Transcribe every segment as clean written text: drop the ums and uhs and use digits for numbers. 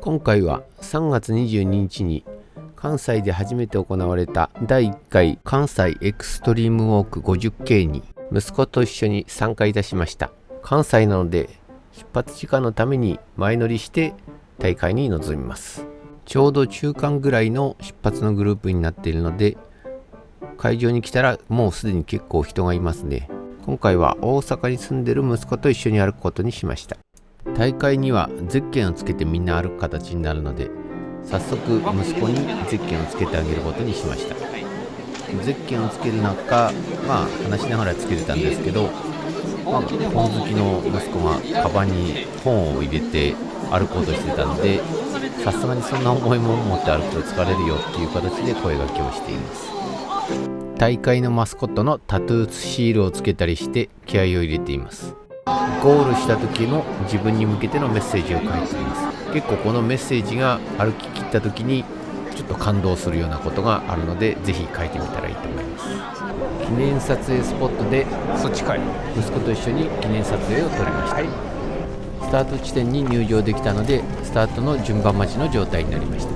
今回は3月22日に関西で初めて行われた第1回関西エクストリームウォーク 50K に息子と一緒に参加いたしました。関西なので出発時間のために前乗りして大会に臨みます。ちょうど中間ぐらいの出発のグループになっているので、会場に来たらもうすでに結構人がいますね。今回は大阪に住んでる息子と一緒に歩くことにしました。大会にはゼッケンをつけてみんな歩く形になるので、早速息子にゼッケンをつけてあげることにしました。ゼッケンをつける中、話しながらつけてたんですけど、本好きの息子がカバンに本を入れて歩こうとしてたので、さすがにそんな重いものを持って歩くと疲れるよっていう形で声掛けをしています。大会のマスコットのタトゥーシールをつけたりして気合を入れています。ゴールした時の自分に向けてのメッセージを書いています。結構このメッセージが歩き切った時にちょっと感動するようなことがあるので、ぜひ書いてみたらいいと思います。記念撮影スポットで息子と一緒に記念撮影を撮りました。スタート地点に入場できたので、スタートの順番待ちの状態になりました。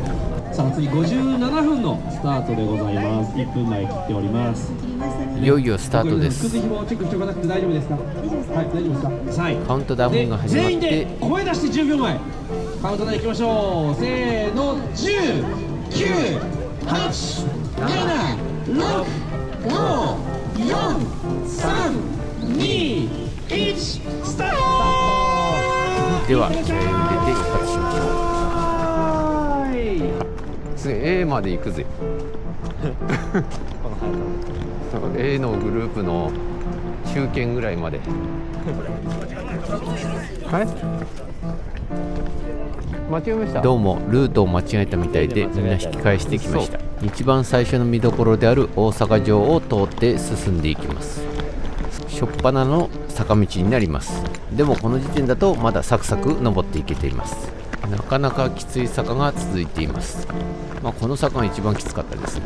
さあ次57分のスタートでございます。1分前切っております。いよいよスタートです。チェックしておかなくて大丈夫ですか？はい、大丈夫ですか？カウントダウンが始まって、全員で声出して10秒前カウントダウンいきましょう。せーの、10、9、8、7、6、5、4、3、2、1、スタート。では気合を入れて出発しましょう。A まで行くぜA のグループの中堅ぐらいまではい間違えました。どうもルートを間違えたみたいで、みんな引き返してきました。一番最初の見どころである大阪城を通って進んでいきます。初っ端の坂道になります。でもこの時点だとまだサクサク登っていけています。なかなかきつい坂が続いています。この坂が一番きつかったですね。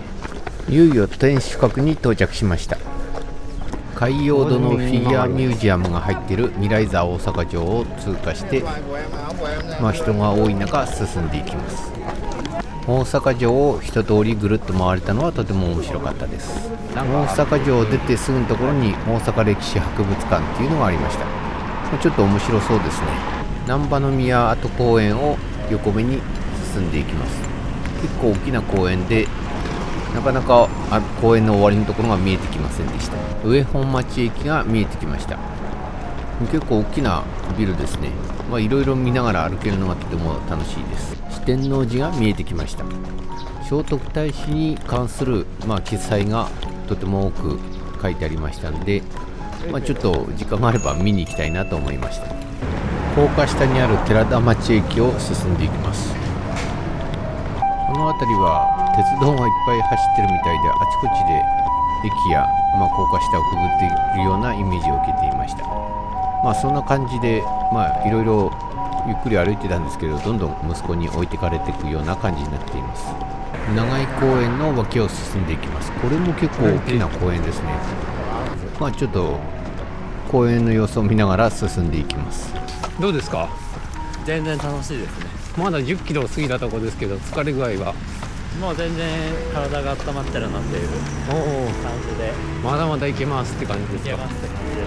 いよいよ天守閣に到着しました。海洋堂のフィギュアミュージアムが入っている未来座大阪城を通過して、人が多い中進んでいきます。大阪城を一通りぐるっと回れたのはとても面白かったです。大阪城を出てすぐのところに大阪歴史博物館っていうのがありました。ちょっと面白そうですね。難波宮跡公園を横目に進んでいきます。結構大きな公園で、なかなか公園の終わりのところが見えてきませんでした。上本町駅が見えてきました。結構大きなビルですね。いろいろ見ながら歩けるのがとても楽しいです。四天王寺が見えてきました。聖徳太子に関する記載がとても多く書いてありましたので、ちょっと時間があれば見に行きたいなと思いました。高架下にある寺田町駅を進んでいきます。この辺りは鉄道がいっぱい走ってるみたいで、あちこちで駅や、高架下をくぐっているようなイメージを受けていました。そんな感じで、いろいろゆっくり歩いてたんですけど、どんどん息子に置いてかれていくような感じになっています。長井公園の脇を進んでいきます。これも結構大きな公園ですね。ちょっと公園の様子を見ながら進んでいきます。どうですか？全然楽しいですね。まだ10キロ過ぎたところですけど、疲れ具合はもう全然体が温まってるなっていう感じで、まだまだいけますって感じですか？いけますって感じで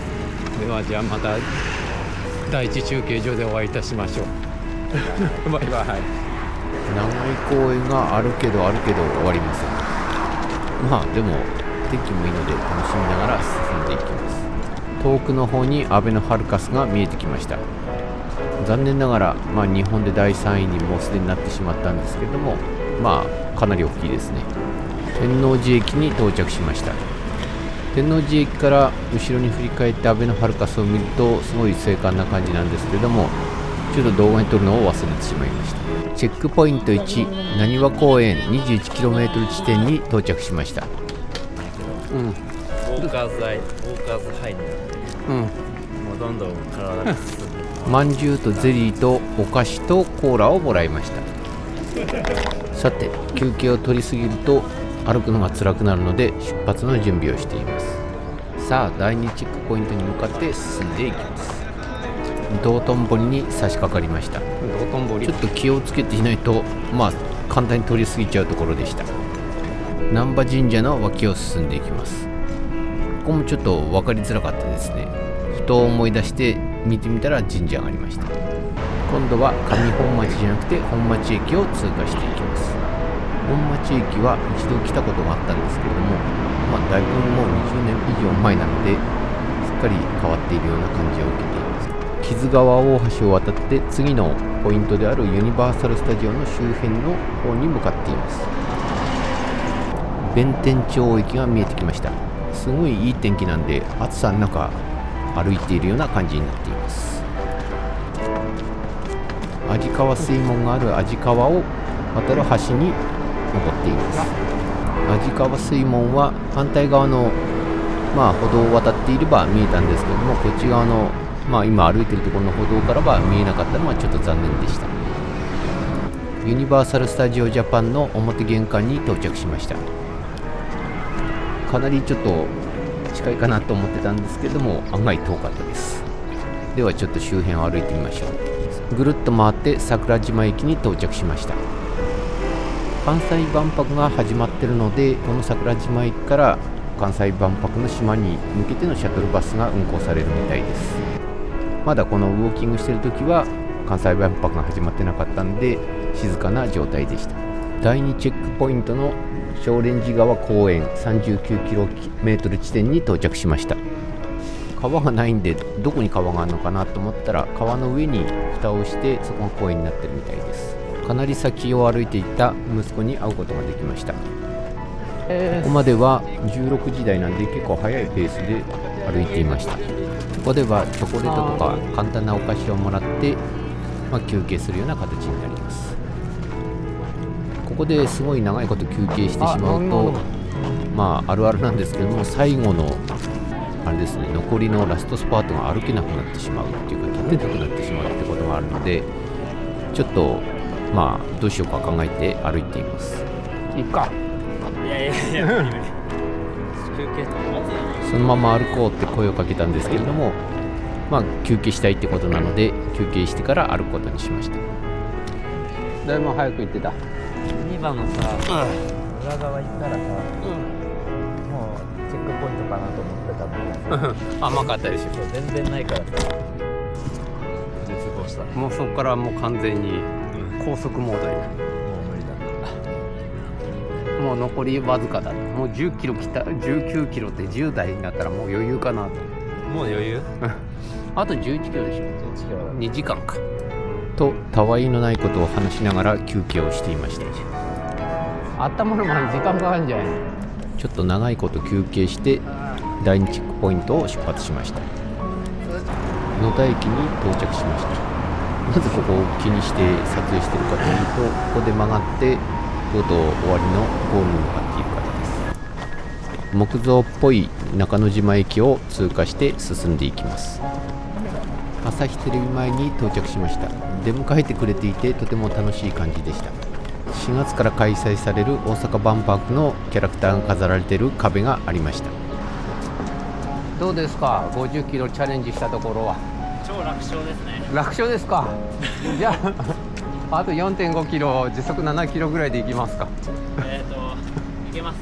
す。ではじゃあまた第一中継所でお会いいたしましょうバイバイ。長井公園があるけど終わりません。でも天気もいいので楽しみながら進んでいきます。遠くの方にアベノハルカスが見えてきました。残念ながら、日本で第3位にもうすでになってしまったんですけども、かなり大きいですね。天王寺駅に到着しました。天王寺駅から後ろに振り返ってアベノハルカスを見るとすごい精悍な感じなんですけども、ちょっと動画に撮るのを忘れてしまいました。チェックポイント1、なにわ公園 21km 地点に到着しました。ウォーカーズハイになってもうどんどん体が進む。まんじゅうとゼリーとお菓子とコーラをもらいました。さて休憩を取りすぎると歩くのが辛くなるので出発の準備をしています。さあ第2チェックポイントに向かって進んでいきます。道頓堀に差し掛かりました。ちょっと気をつけていないと簡単に通り過ぎちゃうところでした。難波神社の脇を進んでいきます。ここもちょっと分かりづらかったですね。ふと思い出して見てみたら神社がありました。今度は上本町じゃなくて本町駅を通過していきます。本町駅は一度来たことがあったんですけれども、だいぶもう20年以上前なのですっかり変わっているような感じを受けています。木津川大橋を渡って次のポイントであるユニバーサルスタジオの周辺の方に向かっています。弁天町駅が見えてきました。すごいいい天気なんで暑さの中歩いているような感じになっています。鯵川水門がある鯵川を渡る橋に登っています。鯵川水門は反対側の歩道を渡っていれば見えたんですけども、こっち側の今歩いているところの歩道からは見えなかったのはちょっと残念でした。ユニバーサル・スタジオ・ジャパンの表玄関に到着しました。かなりちょっと近いかなと思ってたんですけども、案外遠かったです。ではちょっと周辺を歩いてみましょう。ぐるっと回って桜島駅に到着しました。関西万博が始まっているので、この桜島駅から関西万博の島に向けてのシャトルバスが運行されるみたいです。まだこのウォーキングしている時は関西万博が始まってなかったんで静かな状態でした。第2チェックポイントの少蓮寺川公園 39km 地点に到着しました。川がないんでどこに川があるのかなと思ったら、川の上に蓋をしてそこが公園になってるみたいです。かなり先を歩いていた息子に会うことができました。ここまでは16時台なんで結構速いペースで歩いていました。ここではチョコレートとか簡単なお菓子をもらって、休憩するような形になります。ここですごい長いこと休憩してしまうとあるあるなんですけども、最後のあれですね、残りのラストスパートが歩けなくなってしまうっていうか立てなくなってしまうってことがあるので、ちょっとどうしようか考えて歩いています。いいか。いや無理休憩とそのまま歩こうって声をかけたんですけれども、休憩したいってことなので休憩してから歩くことにしました。だいぶ早く行ってた。2番のさ、裏側行ったらさ、もうチェックポイントかなと思ってたのに甘かったでしょ。全然ないからさ、絶望した。もうそこからもう完全に高速モードになる。もう無理だった。もう残りわずかだ。もう10キロ来た、19キロって10台になったらもう余裕かなと。もう余裕あと11キロでしょ。11キロ2時間かと、たわいのないことを話しながら休憩をしていました。温まる前に時間かかるんじゃないの。ちょっと長いこと休憩して第2チェックポイントを出発しました。野田駅に到着しました。なぜここを気にして撮影しているかというと、ここで曲がってとうとう終わりのゴールに向かっているからです。木造っぽい中之島駅を通過して進んでいきます。朝日テレビ前に到着しました。出迎えてくれていてとても楽しい感じでした。4月から開催される大阪万博のキャラクターが飾られている壁がありました。どうですか、50キロチャレンジしたところは。超楽勝ですね。楽勝ですか。じゃああと 4.5 キロ時速7キロぐらいで行きますか。いけます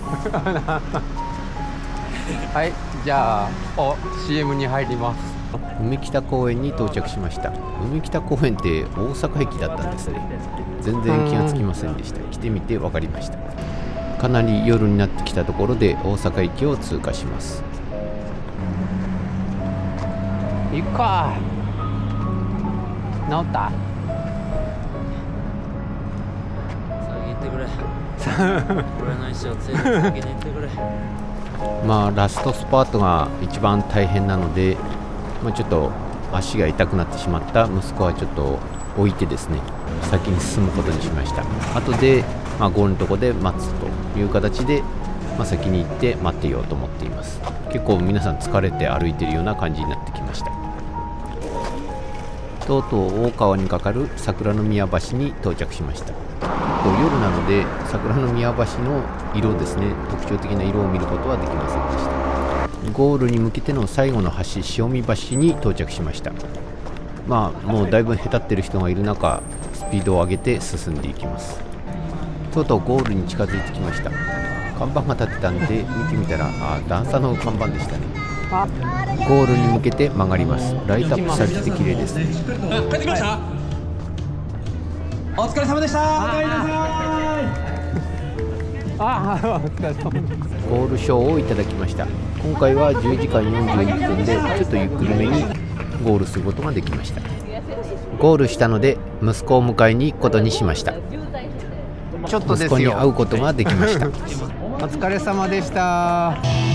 はい、じゃあCM に入ります。海北公園に到着しました。海北公園って大阪駅だったんですね。全然気がつきませんでした。来てみて分かりました。かなり夜になってきたところで大阪駅を通過します。行くか。治った。先行ってくれ俺の石をついて先に行ってくれラストスパートが一番大変なので、ちょっと足が痛くなってしまった息子はちょっと置いてですね、先に進むことにしました。後で、ゴールのとこで待つという形で、先に行って待っていようと思っています。結構皆さん疲れて歩いているような感じになってきました。とうとう大川に架かる桜宮橋に到着しました。夜なので桜宮橋の色ですね、特徴的な色を見ることはできませんでした。ゴールに向けての最後の橋、潮見橋に到着しました。もうだいぶ下手ってる人がいる中、スピードを上げて進んでいきます。とうとうゴールに近づいてきました。看板が立ってたんで見てみたら、段差の看板でしたね。ゴールに向けて曲がります。ライトアップされてて綺麗ですね。帰ってきました。お疲れ様でした。お帰りなさお疲れ様です。ゴール賞をいただきました。今回は10時間41分でちょっとゆっくりめにゴールすることができました。ゴールしたので息子を迎えに行くことにしました。ちょっとですよ。息子に会うことができました。お疲れ様でした。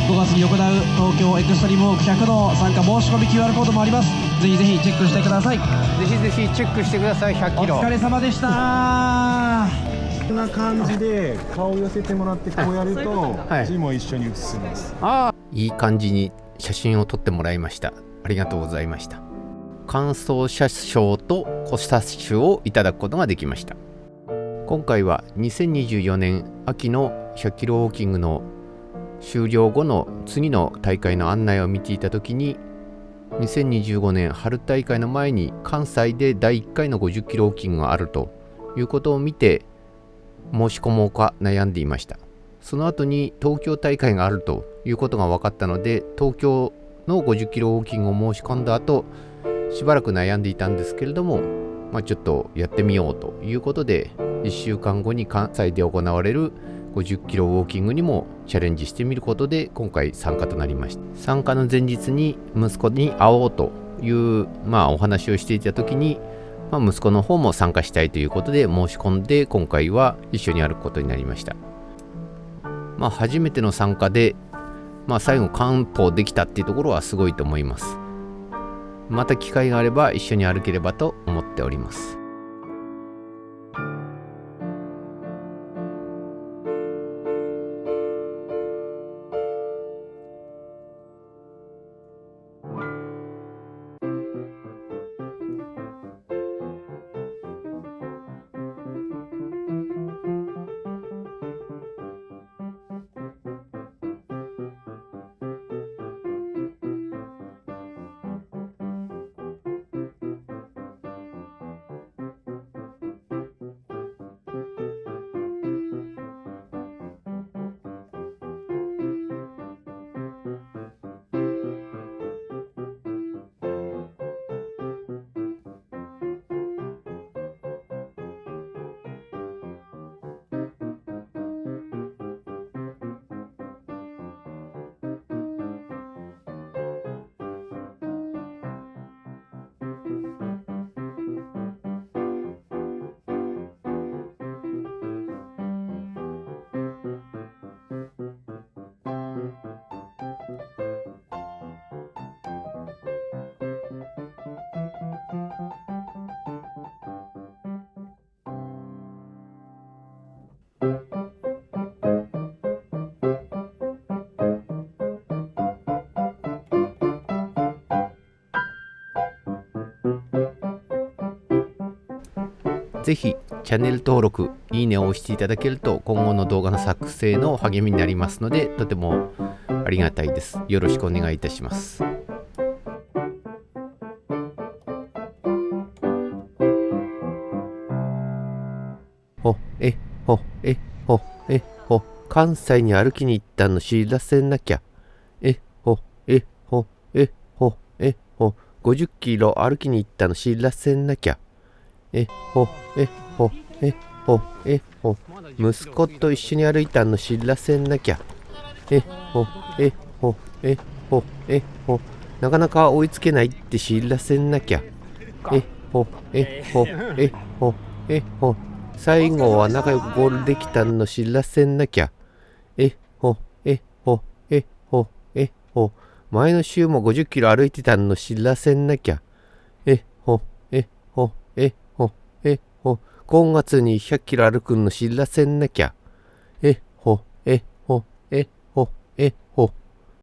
5月に行う東京エクストリームウォーク100の参加申し込み QR コードもあります。ぜひぜひチェックしてください。ぜひぜひチェックしてください。100キロ。お疲れ様でした。こんな感じで顔を寄せてもらってこうやるとはい字も一緒に写せます。いい感じに写真を撮ってもらいました。ありがとうございました。感想写賞と小冊子をいただくことができました。今回は2024年秋の100キロウォーキングの終了後の次の大会の案内を見ていた時に、2025年春大会の前に関西で第1回の50キロウォーキングがあるということを見て申し込もうか悩んでいました。その後に東京大会があるということが分かったので、東京の50キロウォーキングを申し込んだ後しばらく悩んでいたんですけれども、ちょっとやってみようということで、1週間後に関西で行われる50キロウォーキングにもチャレンジしてみることで今回参加となりました。参加の前日に息子に会おうというお話をしていた時に、息子の方も参加したいということで申し込んで、今回は一緒に歩くことになりました。初めての参加で、最後完歩できたっていうところはすごいと思います。また機会があれば一緒に歩ければと思っております。ぜひチャンネル登録、いいねを押していただけると今後の動画の作成の励みになりますので、とてもありがたいです。よろしくお願いいたします。関西に歩きに行ったの知らせなきゃ。50キロ歩きに行ったの知らせなきゃ。息子と一緒に歩いたの知らせなきゃ。なかなか追いつけないって知らせなきゃ。最後は仲良くゴールできたの知らせなきゃ。前の週も50キロ歩いてたの知らせなきゃ。今月に100キロ歩くの知らせなきゃ。